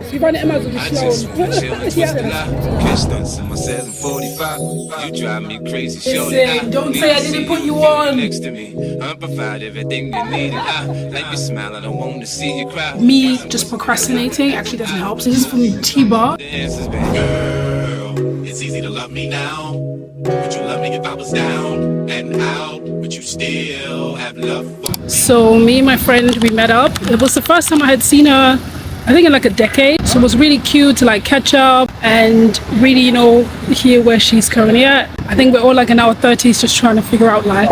Sie waren immer so die Schlauen. Listen, don't say I didn't put you on. Me just procrastinating actually doesn't help. So this is from T-Bar. It's easy to love me now. Would you love me if I was down and out? Would you still have love for me? So me and my friend, we met up. It was the first time I had seen her, I think in like a decade. So it was really cute to like catch up and really, you know, hear where she's currently at. I think we're all like in our 30s just trying to figure out life.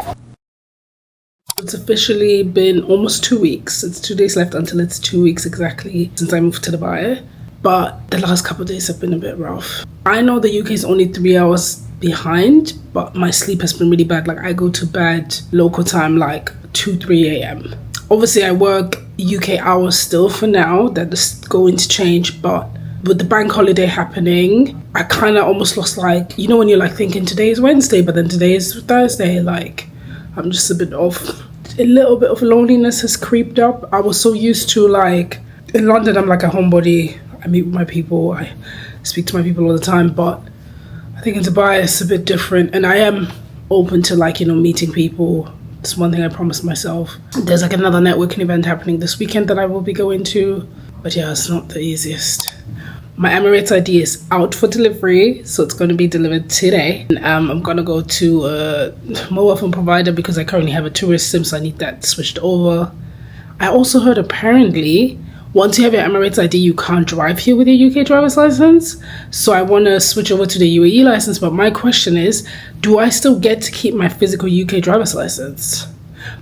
It's officially been almost 2 weeks. It's 2 days left until it's 2 weeks exactly since I moved to Dubai. But the last couple of days have been a bit rough. I know the UK is only 3 hours behind, but my sleep has been really bad. Like I go to bed local time like 2-3 a.m. Obviously I work UK hours still for now. That is going to change, but with the bank holiday happening, I kind of almost lost, like, you know when you're like thinking today is Wednesday but then today is Thursday, like I'm just a bit off. A little bit of loneliness has creeped up. I was so used to, like, in London I'm like a homebody. I meet with my people, I speak to my people all the time, but I think in Dubai it's a bit different, and I am open to, like, you know, meeting people. It's one thing I promised myself. There's like another networking event happening this weekend that I will be going to, but yeah, it's not the easiest. My Emirates ID is out for delivery, so it's going to be delivered today. And, I'm going to go to a mobile phone provider because I currently have a tourist SIM, so I need that switched over. I also heard apparently once you have your Emirates ID, you can't drive here with your UK driver's license. So I want to switch over to the UAE license. But my question is, do I still get to keep my physical UK driver's license?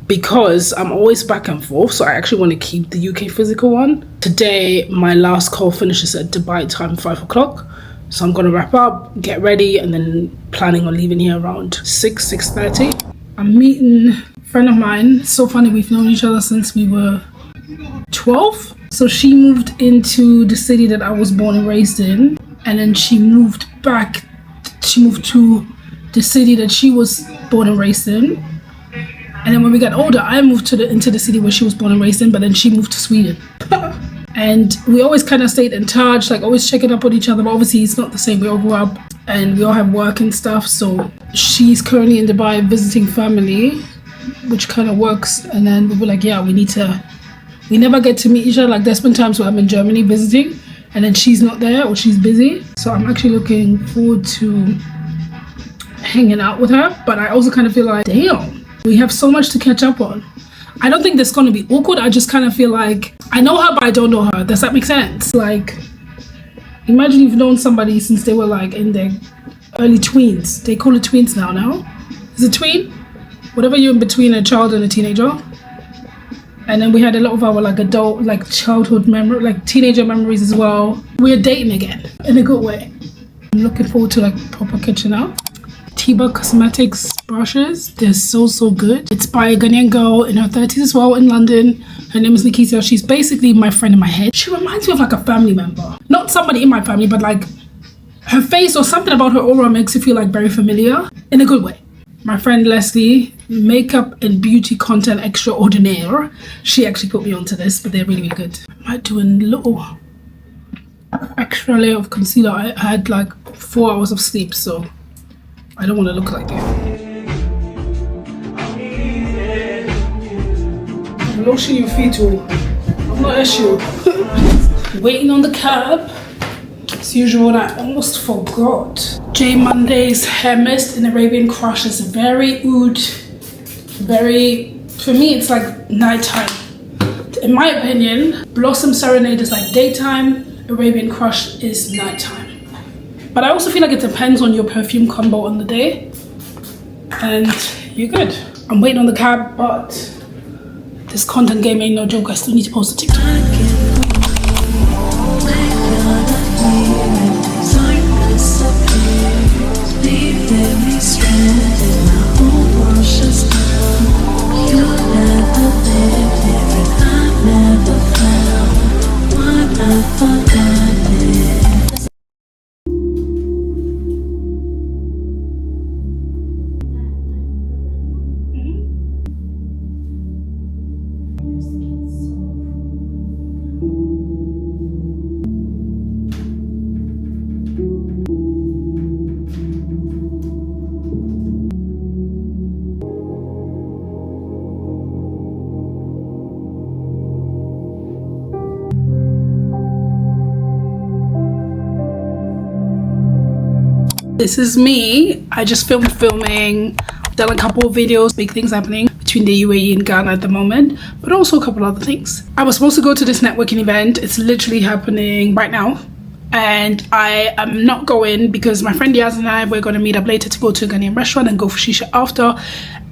Because I'm always back and forth. So I actually want to keep the UK physical one. Today, my last call finishes at Dubai time, 5 o'clock. So I'm going to wrap up, get ready, and then planning on leaving here around 6:30. I'm meeting a friend of mine. It's so funny, we've known each other since we were 12. So she moved into the city that I was born and raised in, and then she moved to the city that she was born and raised in. And then when we got older, I moved into the city where she was born and raised in, but then she moved to Sweden. And we always kind of stayed in touch, like always checking up on each other, but obviously it's not the same. We all grew up and we all have work and stuff. So she's currently in Dubai visiting family, which kind of works. And then we were like, yeah, we never get to meet each other. Like there's been times where I'm in Germany visiting and then she's not there or she's busy. So I'm actually looking forward to hanging out with her. But I also kind of feel like, damn, we have so much to catch up on. I don't think that's going to be awkward. I just kind of feel like I know her, but I don't know her. Does that make sense? Like, imagine you've known somebody since they were like in their early tweens. They call it tweens now. Is it tween? Whatever you're in between a child and a teenager. And then we had a lot of our like adult, like childhood memory, like teenager memories as well. We're dating again in a good way. I'm looking forward to like proper catching up. Tiba Cosmetics brushes, they're so good. It's by a Ghanaian girl in her 30s as well in London. Her name is Nikita. She's basically my friend in my head. She reminds me of like a family member. Not somebody in my family, but like her face or something about her aura makes you feel like very familiar in a good way. My friend Leslie, makeup and beauty content extraordinaire. She actually put me onto this, but they're really good. I might do a little extra layer of concealer. I had like 4 hours of sleep, so I don't want to look like that. Lotion your feet too. I'm not issue. Waiting on the cab. As usual, I almost forgot. J. Monday's hair mist in Arabian Crush is very oud. For me, it's like nighttime. In my opinion, Blossom Serenade is like daytime, Arabian Crush is nighttime. But I also feel like it depends on your perfume combo on the day. And you're good. I'm waiting on the cab, but this content game ain't no joke. I still need to post a TikTok. This is me. I just filming, done a couple of videos, big things happening between the UAE and Ghana at the moment, but also a couple other things. I was supposed to go to this networking event. It's literally happening right now, and I am not going because my friend Yaz and I were going to meet up later to go to a Ghanaian restaurant and go for shisha after,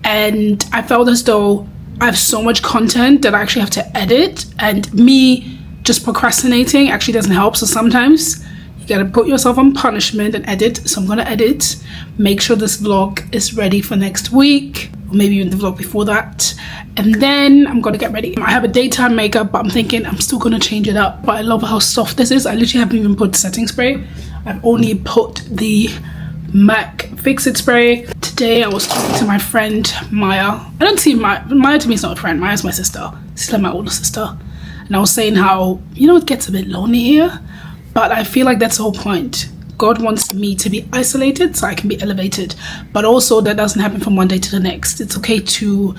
and I felt as though I have so much content that I actually have to edit, and me just procrastinating actually doesn't help. So sometimes you gotta put yourself on punishment and edit. So I'm gonna edit, make sure this vlog is ready for next week, or maybe even the vlog before that, and then I'm gonna get ready. I have a daytime makeup, but I'm thinking I'm still gonna change it up. But I love how soft this is. I literally haven't even put setting spray. I've only put the MAC Fix It spray. Today I was talking to my friend Maya. I don't see Maya to me is not a friend. Maya's my sister. She's like my older sister. And I was saying how, you know, it gets a bit lonely here, but I feel like that's the whole point. God wants me to be isolated so I can be elevated, but also that doesn't happen from one day to the next. It's okay to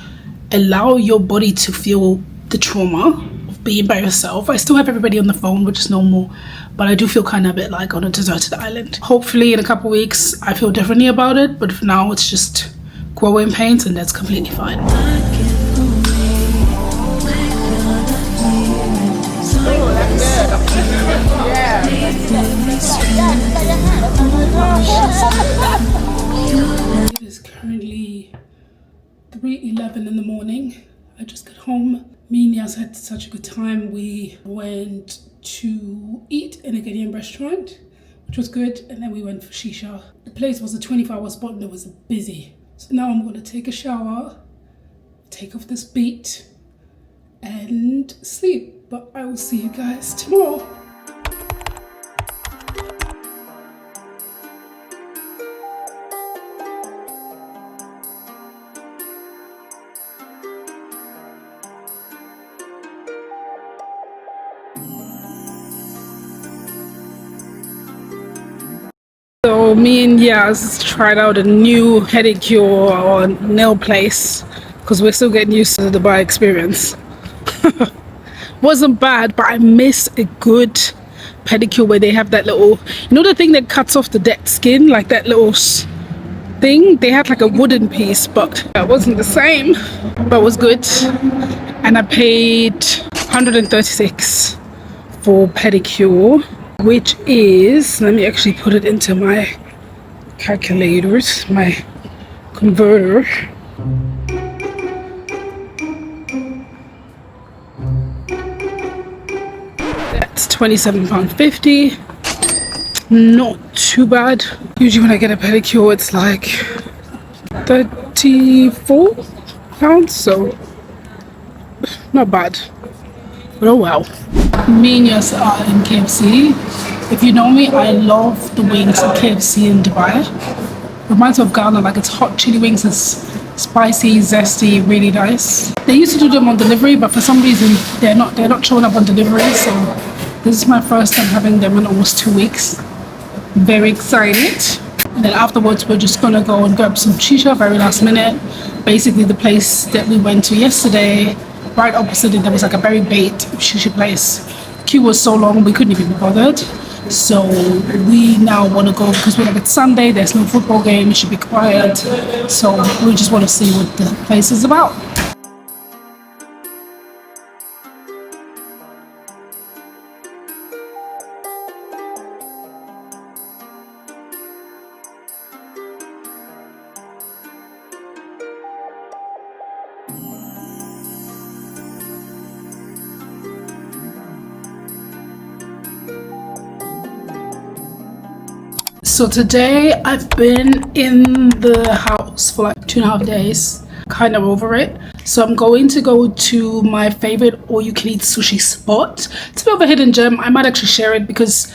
allow your body to feel the trauma of being by yourself. I still have everybody on the phone, which is normal, but I do feel kind of a bit like on a deserted island. Hopefully in a couple weeks I feel differently about it, but for now it's just growing pains, and that's completely fine. It is currently 3:11 in the morning. I just got home. Me and Yas had such a good time. We went to eat in a Ghanaian restaurant, which was good, and then we went for shisha. The place was a 24-hour spot and it was busy. So now I'm gonna take a shower, take off this beat, and sleep. But I will see you guys tomorrow. So me and Yaz tried out a new pedicure or nail place because we're still getting used to the Dubai experience. Wasn't bad, but I miss a good pedicure where they have that little, you know, the thing that cuts off the dead skin, like that little thing. They had like a wooden piece, but it wasn't the same, but it was good. And I paid 136 for pedicure, which is, let me actually put it into my calculators, my converter. That's £27.50. Not too bad. Usually when I get a pedicure it's like £34, so not bad, but oh well. Me and Yas are in KFC. If you know me, I love the wings at KFC in Dubai. Reminds me of Ghana, like it's hot chili wings, it's spicy, zesty, really nice. They used to do them on delivery, but for some reason they're not showing up on delivery, so this is my first time having them in almost 2 weeks. Very excited. And then afterwards we're just gonna go and grab some shisha, very last minute. Basically the place that we went to yesterday, right opposite it, there was like a very bait shisha place. The queue was so long we couldn't even be bothered. So we now want to go because we're like, it's Sunday, there's no football game, it should be quiet. So we just want to see what the place is about. So today I've been in the house for like 2.5 days, kind of over it. So I'm going to go to my favorite all-you-can-eat sushi spot. It's a bit of a hidden gem. I might actually share it because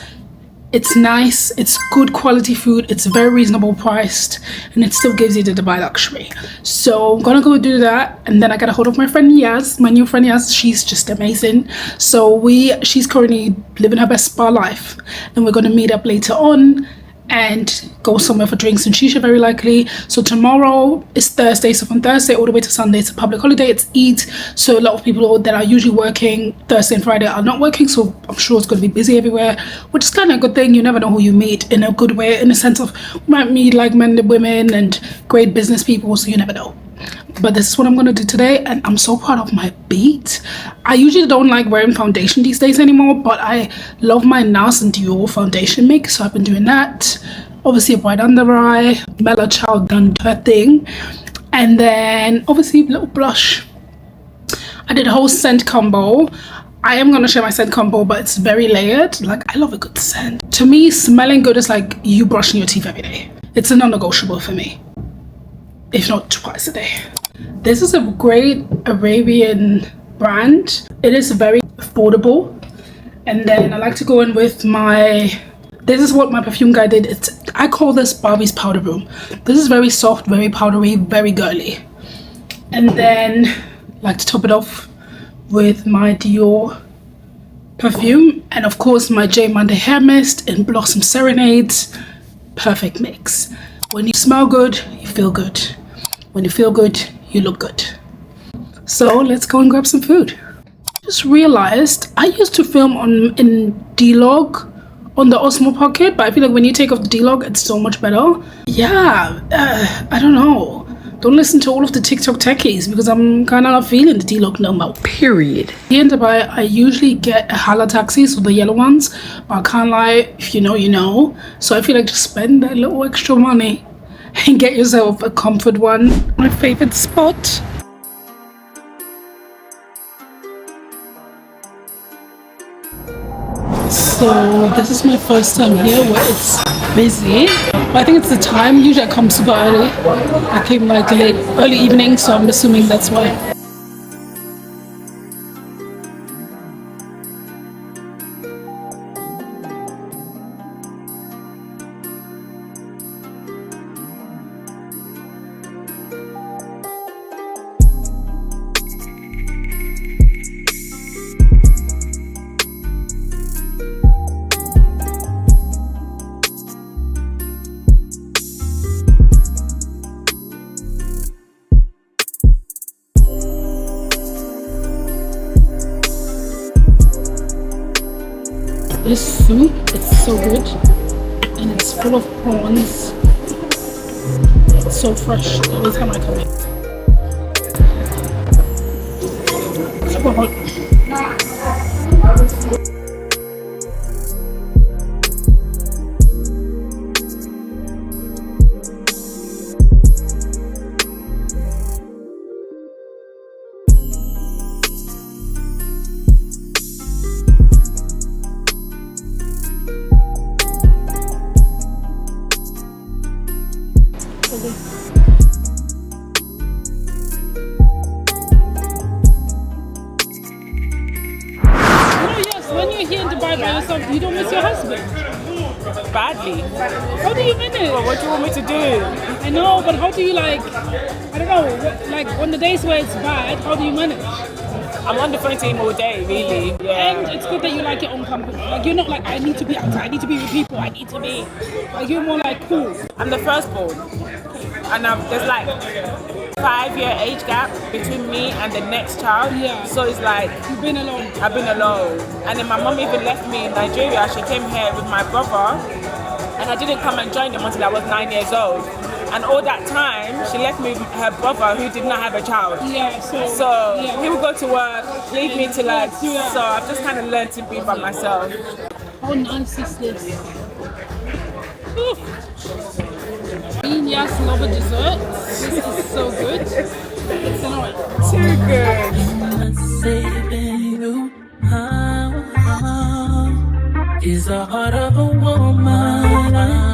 it's nice, it's good quality food, it's very reasonable priced, and it still gives you the Dubai luxury. So I'm gonna go do that, and then I got a hold of my friend Yaz, my new friend Yaz. She's just amazing. So she's currently living her best spa life, and we're gonna meet up later on and go somewhere for drinks and shisha, very likely. So tomorrow is Thursday, so from Thursday all the way to Sunday it's a public holiday, it's Eid, so a lot of people that are usually working Thursday and Friday are not working, so I'm sure it's going to be busy everywhere, which is kind of a good thing. You never know who you meet, in a good way, in the sense of you might meet like men and women and great business people, so you never know. But this is what I'm going to do today, and I'm so proud of my beat. I usually don't like wearing foundation these days anymore, but I love my NARS and Dior foundation mix, so I've been doing that. Obviously a white under eye, Mela Child done her thing, and then obviously a little blush. I did a whole scent combo. I am going to share my scent combo, but it's very layered. Like, I love a good scent. To me, smelling good is like you brushing your teeth every day. It's a non-negotiable for me, if not twice a day. This is a great Arabian brand. It is very affordable. And then I like to go in with my, this is what my perfume guy did. I call this Barbie's Powder Room. This is very soft, very powdery, very girly. And then I like to top it off with my Dior perfume. And of course my J. Monday hair mist in Blossom Serenades. Perfect mix. When you smell good, you feel good. When you feel good, you look good. So let's go and grab some food. Just realized I used to film in D-Log on the Osmo Pocket, but I feel like when you take off the D-Log, it's so much better. Yeah, I don't know. Don't listen to all of the TikTok techies, because I'm kind of not feeling the D-Log no more. Period. Here in Dubai, I usually get a Hala taxi, so the yellow ones, but I can't lie, if you know, you know. So I feel like just spend that little extra money and get yourself a comfort one. My favorite spot. So this is my first time here where it's busy, but I think it's the time. Usually I come super early. I came like late, early evening, so I'm assuming that's why. This soup, it's so good, and it's full of prawns. It's so fresh every time I come in. Super hot. When you're here in Dubai by yourself, you don't miss your husband? Badly. How do you manage? Well, what do you want me to do? I know, but how do you like, I don't know, like on the days where it's bad, how do you manage? I'm on the phone to him all day, really. Yeah. And it's good that you like your own company. Like you're not like, I need to be outside, I need to be with people, I need to be. Like you're more like, cool. I'm the firstborn. And there's like 5-year age gap between me and the next child. Yeah. So it's like, You've been alone. I've been alone. And then my mom even left me in Nigeria. She came here with my brother. And I didn't come and join them until I was 9 years old. And all that time, she left me with her brother who did not have a child. Yeah, so yeah. He would go to work, leave me to like, Yeah. so I've just kind of learned to be by myself. How nice is this? Yes, love a dessert. This is so good. It's annoying. Too good. Saving you is the heart of a woman.